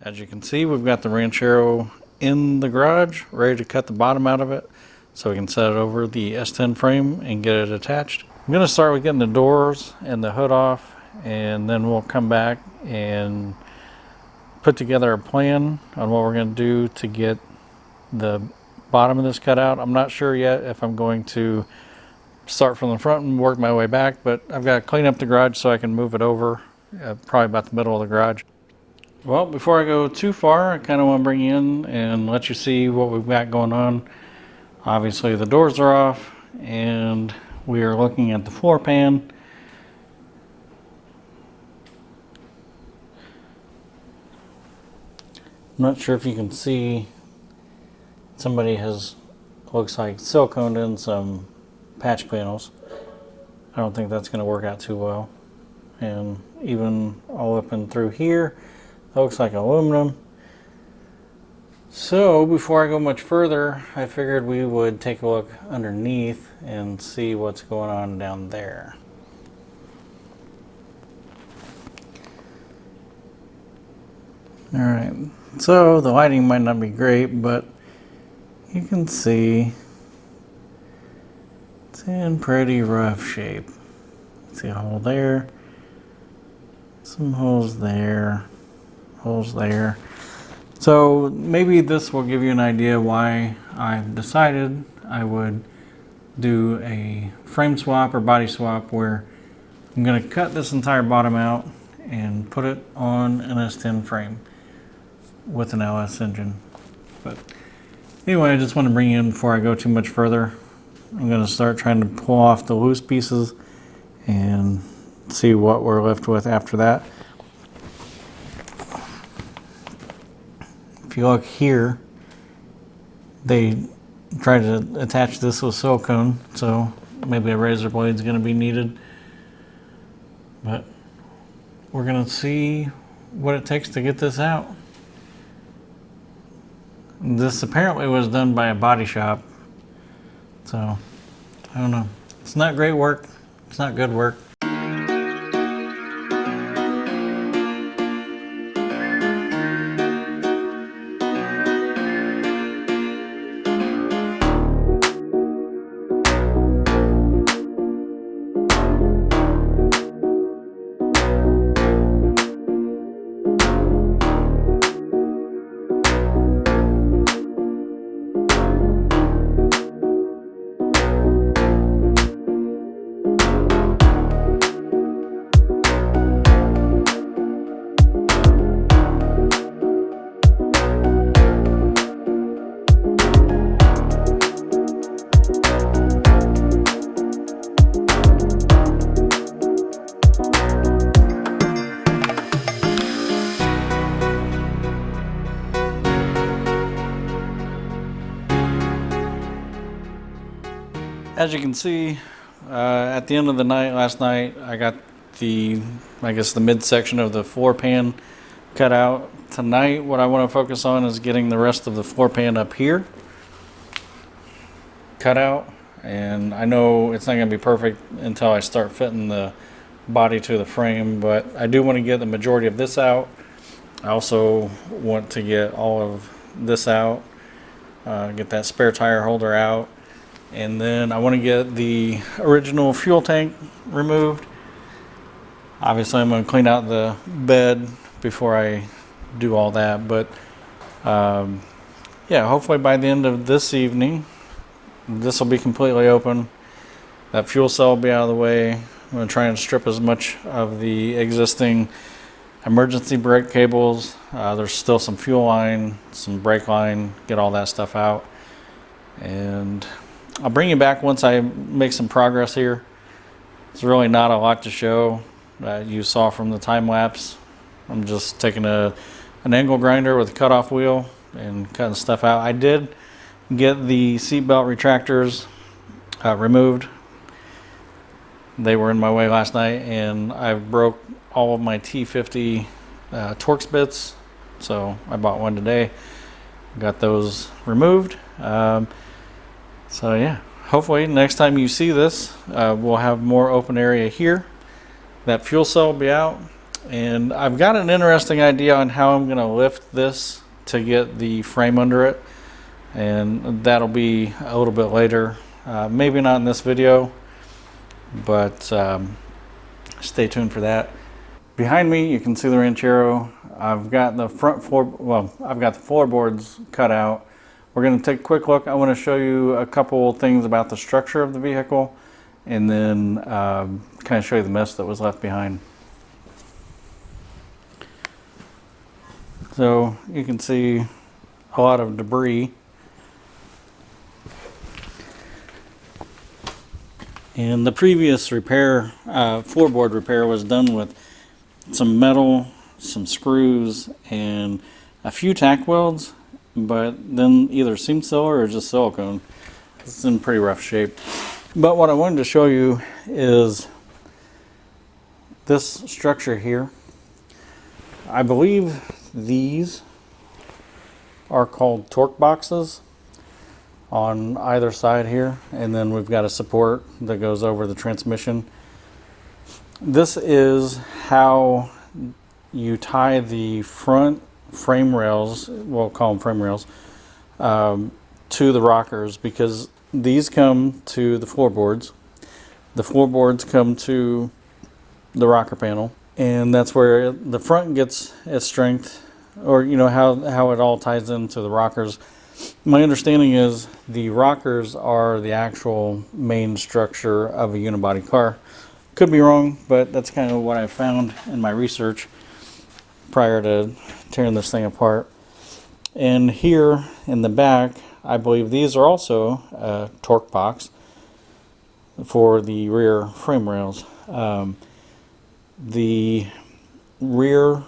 As you can see, we've got the Ranchero in the garage, ready to cut the bottom out of it so we can set it over the S10 frame and get it attached. I'm going to start with getting the doors and the hood off, and then we'll come back and put together a plan on what we're going to do to get the bottom of this cut out. I'm not sure yet if I'm going to start from the front and work my way back, but I've got to clean up the garage so I can move it over probably about the middle of the garage. Well, before I go too far, I kind of want to bring you in and let you see what we've got going on. Obviously the doors are off and we are looking at the floor pan. I'm not sure if you can see, somebody has, looks like, siliconed in some patch panels. I don't think that's going to work out too well. And even all up and through here, it looks like aluminum. So before I go much further, I figured we would take a look underneath and see what's going on down there. Alright, so the lighting might not be great, but you can see it's in pretty rough shape. See a hole there, some holes there, holes there. So maybe this will give you an idea why I've decided I would do a frame swap or body swap, where I'm going to cut this entire bottom out and put it on an S10 frame with an LS engine. But anyway, I just want to bring you in before I go too much further. I'm going to start trying to pull off the loose pieces and see what we're left with after that. If you look here, they tried to attach this with silicone, so maybe a razor blade is going to be needed. But we're going to see what it takes to get this out. This apparently was done by a body shop, so I don't know. It's not great work. It's not good work. As you can see, at the end of the night, last night, I got the, I guess the midsection of the floor pan cut out. Tonight, what I want to focus on is getting the rest of the floor pan up here cut out. And I know it's not going to be perfect until I start fitting the body to the frame, but I do want to get the majority of this out. I also want to get all of this out, get that spare tire holder out. And then I want to get the original fuel tank removed. Obviously, I'm going to clean out the bed before I do all that. But yeah, hopefully by the end of this evening, this will be completely open. That fuel cell will be out of the way. I'm going to try and strip as much of the existing emergency brake cables. There's still some fuel line, some brake line, get all that stuff out. And I'll bring you back once I make some progress here. There's really not a lot to show. You saw from the time lapse. I'm just taking an angle grinder with a cutoff wheel and cutting stuff out. I did get the seatbelt retractors removed. They were in my way last night, and I broke all of my T50 Torx bits, so I bought one today. Got those removed. So yeah, hopefully next time you see this, we'll have more open area here. That fuel cell will be out, And I've got an interesting idea on how I'm going to lift this to get the frame under it, and that'll be a little bit later. Maybe not in this video, but stay tuned for that. Behind me, you can see the Ranchero. I've got the front floor, well, I've got the floorboards cut out. We're going to take a quick look. I want to show you a couple things about the structure of the vehicle, and then kind of show you the mess that was left behind. So you can see a lot of debris. And the previous repair, floorboard repair, was done with some metal, some screws, and a few tack welds, but then either seam sealer or just silicone. It's in pretty rough shape. But what I wanted to show you is this structure here. I believe these are called torque boxes on either side here, and then we've got a support that goes over the transmission. This is how you tie the front frame rails, we'll call them frame rails, to the rockers, because these come to the floorboards. The floorboards come to the rocker panel, and that's where the front gets its strength, or you know how it all ties into the rockers. My understanding is the rockers are the actual main structure of a unibody car. Could be wrong, but that's kind of what I found in my research prior to tearing this thing apart. And here in the back, I believe these are also a torque box for the rear frame rails. The rear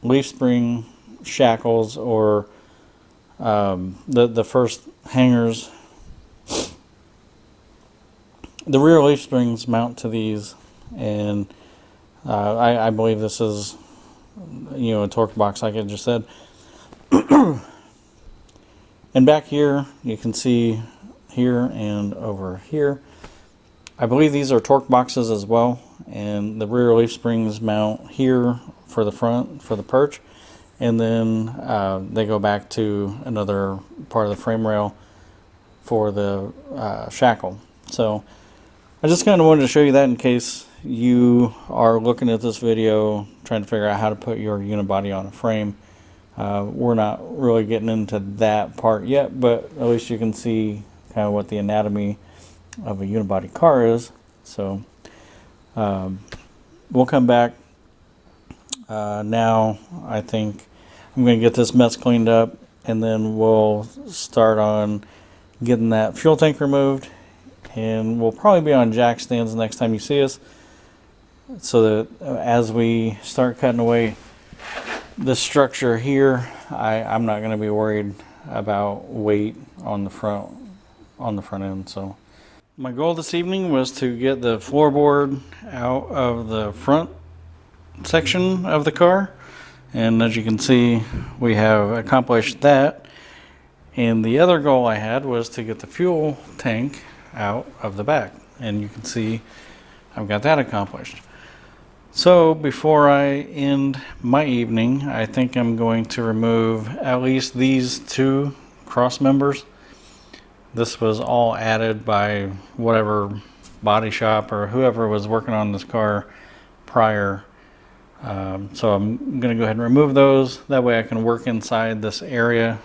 leaf spring shackles, or the first hangers, the rear leaf springs mount to these, and I believe this is, you know, a torque box like I just said. And back here you can see here and over here, I believe these are torque boxes as well, and the rear leaf springs mount here for the front for the perch, and then they go back to another part of the frame rail for the shackle. So I just kind of wanted to show you that in case you are looking at this video trying to figure out how to put your unibody on a frame. We're not really getting into that part yet, but at least you can see kind of what the anatomy of a unibody car is. So we'll come back. Now I think I'm going to get this mess cleaned up, and then we'll start on getting that fuel tank removed, and we'll probably be on jack stands the next time you see us, so that as we start cutting away this structure here, I'm not going to be worried about weight on the front end. So my goal this evening was to get the floorboard out of the front section of the car, and as you can see, we have accomplished that. And the other goal I had was to get the fuel tank out of the back, and you can see I've got that accomplished. So before I end my evening, I think I'm going to remove at least these two cross members. This was all added by whatever body shop or whoever was working on this car prior. So I'm going to go ahead and remove those. That way I can work inside this area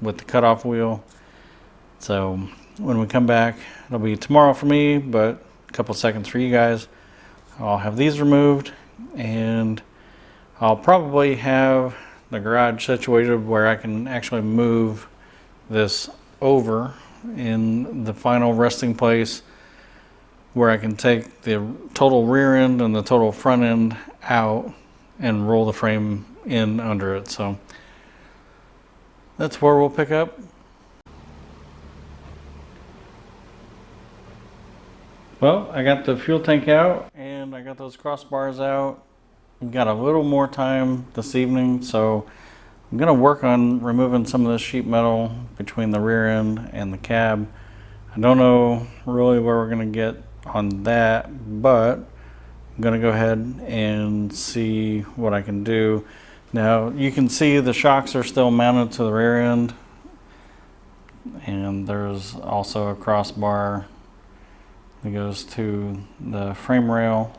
with the cutoff wheel. So when we come back, it'll be tomorrow for me, but a couple seconds for you guys. I'll have these removed, and I'll probably have the garage situated where I can actually move this over in the final resting place, where I can take the total rear end and the total front end out and roll the frame in under it. So that's where we'll pick up. Well, I got the fuel tank out and I got those crossbars out. We've got a little more time this evening, so I'm going to work on removing some of this sheet metal between the rear end and the cab. I don't know really where we're going to get on that, but I'm gonna go ahead and see what I can do. Now you can see the shocks are still mounted to the rear end, and there's also a crossbar that goes to the frame rail.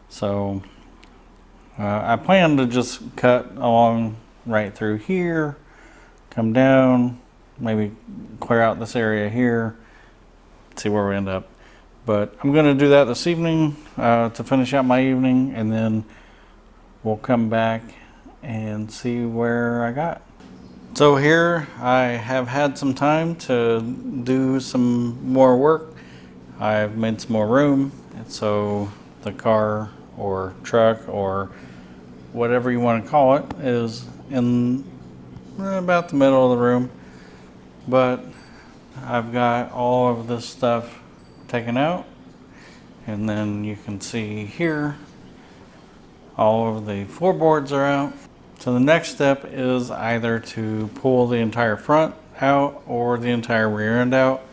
So I plan to just cut along right through here, come down, maybe clear out this area here, see where we end up. But I'm going to do that this evening to finish out my evening, and then we'll come back and see where I got. So here I have had some time to do some more work. I've made some more room, and so the car or truck or whatever you want to call it is in about the middle of the room. But I've got all of this stuff taken out, and then you can see here all of the floorboards are out. So the next step is either to pull the entire front out or the entire rear end out,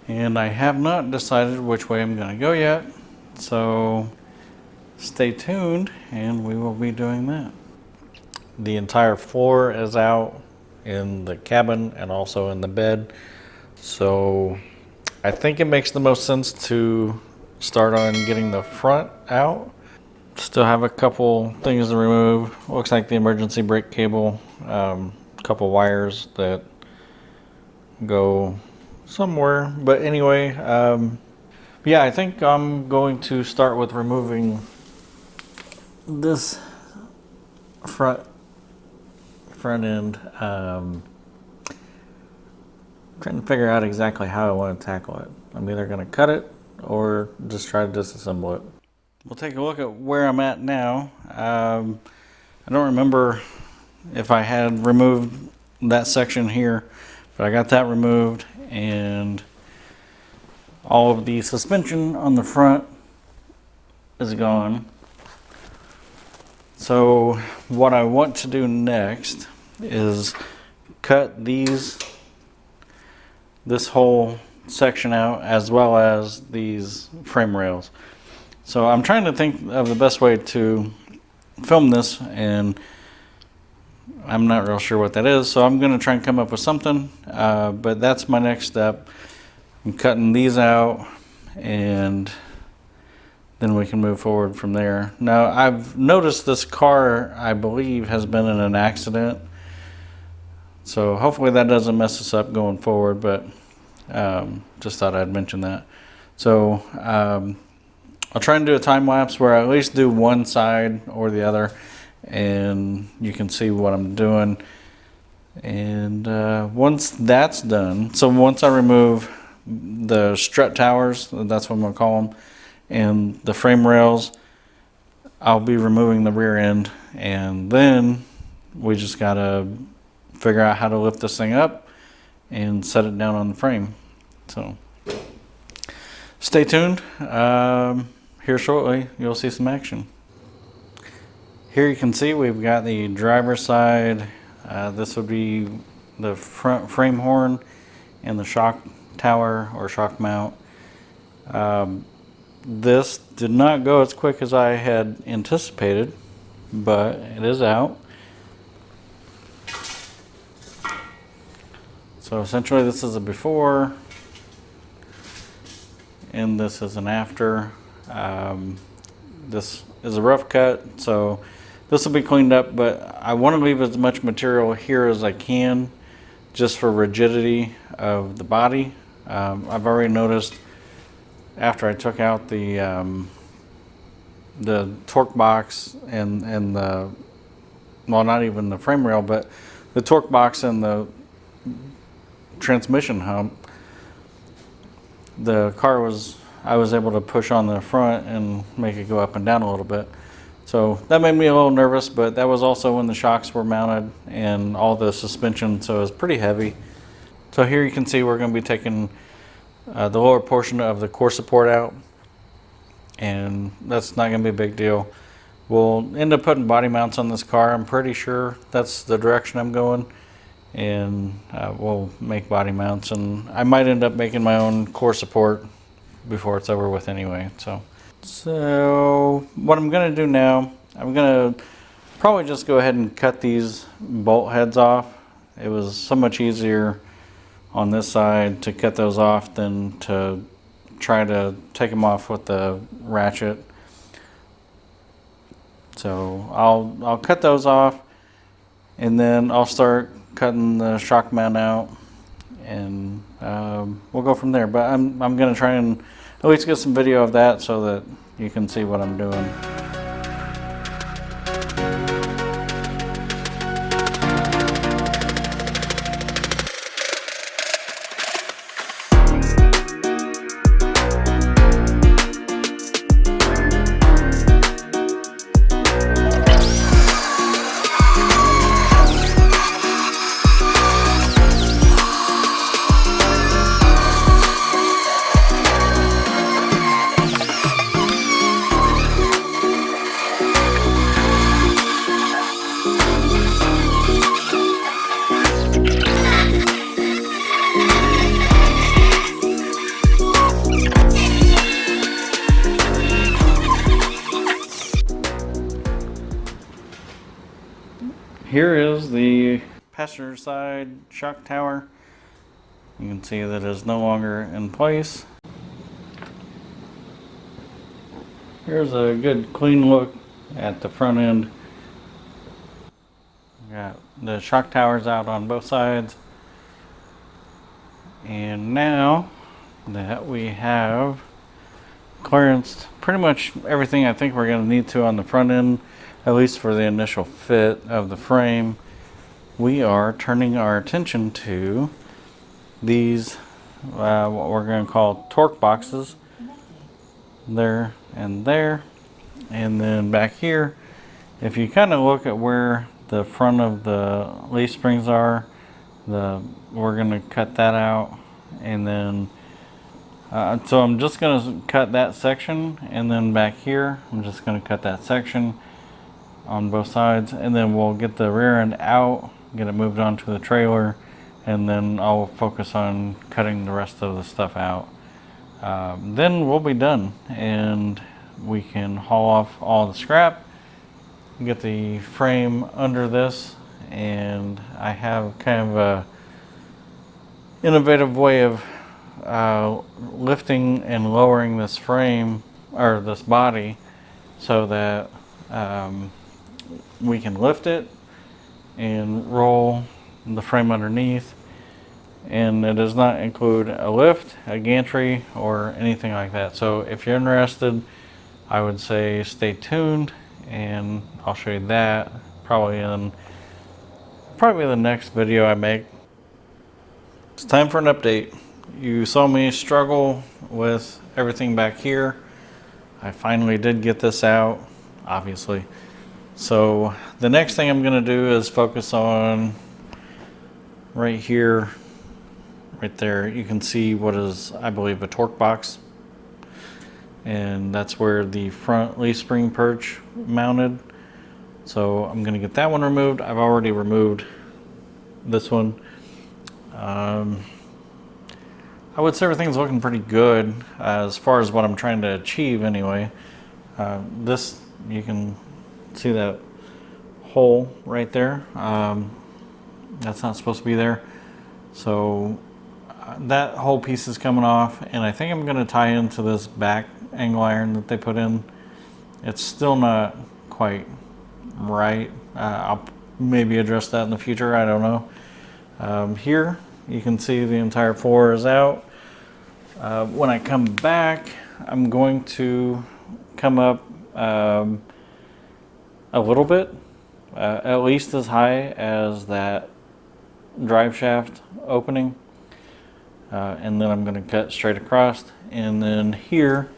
and I have not decided which way I'm going to go yet, so stay tuned and we will be doing that. The entire floor is out in the cabin and also in the bed, so I think it makes the most sense to start on getting the front out. Still have a couple things to remove. Looks like the emergency brake cable, a couple wires that go somewhere. But anyway, yeah, I think I'm going to start with removing this front end. Trying to figure out exactly how I want to tackle it. I'm either going to cut it or just try to disassemble it. We'll take a look at where I'm at now. I don't remember if I had removed that section here, but I got that removed, and all of the suspension on the front is gone. So what I want to do next is cut this whole section out, as well as these frame rails. So I'm trying to think of the best way to film this, and I'm not real sure what that is, so I'm going to try and come up with something, but that's my next step. I'm cutting these out, and then we can move forward from there. Now, I've noticed this car, I believe, has been in an accident, so hopefully that doesn't mess us up going forward, but just thought I'd mention that. So I'll try and do a time lapse where I at least do one side or the other, and you can see what I'm doing. And once that's done, so once I remove the strut towers, that's what I'm going to call them, and the frame rails, I'll be removing the rear end, and then we just got to figure out how to lift this thing up and set it down on the frame. So stay tuned. Here shortly you'll see some action. Here you can see we've got the driver's side. This would be the front frame horn and the shock tower or shock mount. This did not go as quick as I had anticipated, but it is out. So essentially this is a before and this is an after. This is a rough cut, so this will be cleaned up, but I want to leave as much material here as I can just for rigidity of the body. I've already noticed after I took out the torque box and the, well, not even the frame rail, but the torque box and the transmission hump, the car I was able to push on the front and make it go up and down a little bit. So that made me a little nervous, but that was also when the shocks were mounted and all the suspension, so it was pretty heavy. So here you can see we're going to be taking the lower portion of the core support out, and that's not going to be a big deal. We'll end up putting body mounts on this car. I'm pretty sure that's the direction I'm going, and we'll make body mounts, and I might end up making my own core support before it's over with anyway. So So what I'm going to do now, I'm going to probably just go ahead and cut these bolt heads off. It was so much easier on this side to cut those off than to try to take them off with the ratchet. So I'll cut those off, and then I'll start cutting the shock mount out, and we'll go from there. But I'm going to try and at least get some video of that so that you can see what I'm doing. Here is the passenger side shock tower. You can see that it is no longer in place. Here's a good clean look at the front end. Got the shock towers out on both sides. And now that we have clearanced pretty much everything I think we're going to need to on the front end, at least for the initial fit of the frame, we are turning our attention to these what we're going to call torque boxes, there and there. And then back here, if you kind of look at where the front of the leaf springs are, we're going to cut that out. And then so I'm just going to cut that section, and then back here I'm just going to cut that section on both sides, and then we'll get the rear end out, get it moved onto the trailer, and then I'll focus on cutting the rest of the stuff out. Then we'll be done, and we can haul off all the scrap, get the frame under this, and I have kind of a innovative way of lifting and lowering this frame, or this body, so that we can lift it and roll the frame underneath, and it does not include a lift, a gantry, or anything like that. So if you're interested, I would say stay tuned, and I'll show you that probably the next video I make. It's time for an update. You saw me struggle with everything back here. I finally did get this out, obviously. So the next thing I'm going to do is focus on right here, right there. You can see what is, I believe, a torque box. And that's where the front leaf spring perch mounted. So I'm going to get that one removed. I've already removed this one. I would say everything's looking pretty good as far as what I'm trying to achieve anyway. This, you can see that hole right there. That's not supposed to be there. So that whole piece is coming off, and I think I'm going to tie into this back angle iron that they put in. It's still not quite right. I'll maybe address that in the future. I don't know. Here you can see the entire floor is out. When I come back, I'm going to come up a little bit, at least as high as that drive shaft opening, and then I'm going to cut straight across. And then here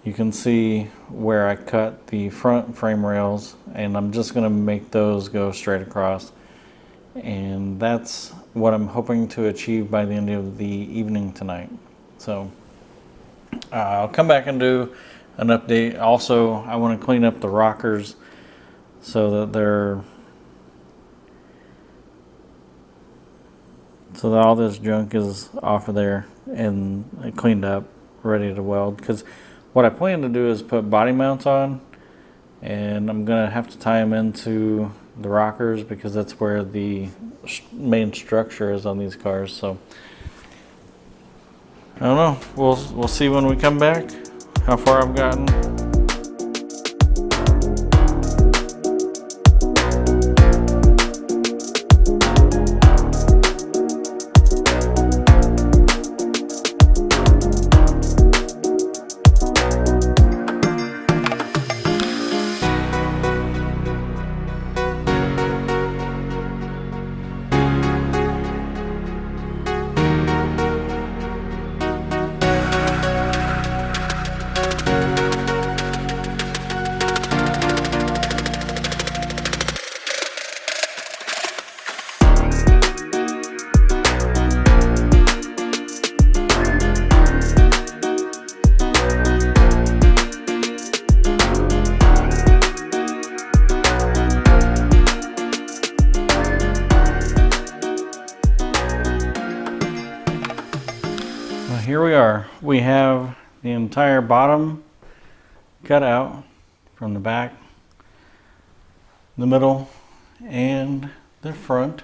you can see where I cut the front frame rails, and I'm just going to make those go straight across. And that's what I'm hoping to achieve by the end of the evening tonight. So I'll come back and do an update. Also, I want to clean up the rockers so that all this junk is off of there and cleaned up, ready to weld. Because What I plan to do is put body mounts on, and I'm gonna have to tie them into the rockers because that's where the main structure is on these cars. So I don't know. We'll see when we come back how far I've gotten. Here we are. We have the entire bottom cut out from the back, the middle, and the front.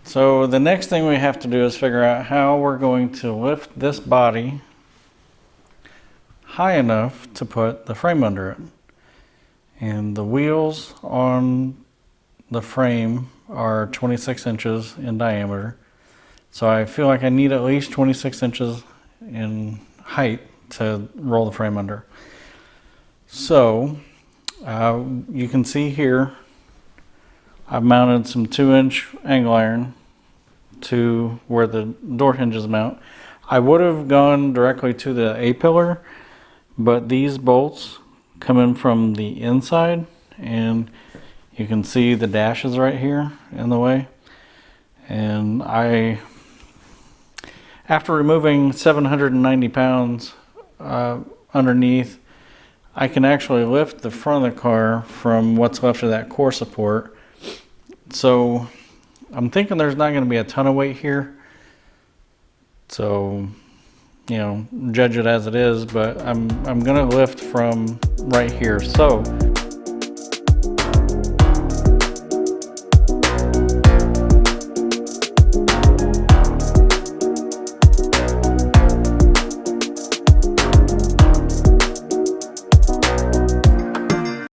So the next thing we have to do is figure out how we're going to lift this body high enough to put the frame under it. And the wheels on the frame are 26 inches in diameter. So I feel like I need at least 26 inches in height to roll the frame under. So you can see here, I've mounted some 2-inch angle iron to where the door hinges mount. I would have gone directly to the A-pillar, but these bolts come in from the inside, and you can see the dashes right here in the way. And after removing 790 pounds underneath, I can actually lift the front of the car from what's left of that core support. So I'm thinking there's not going to be a ton of weight here. So, you know, judge it as it is, but I'm going to lift from right here. So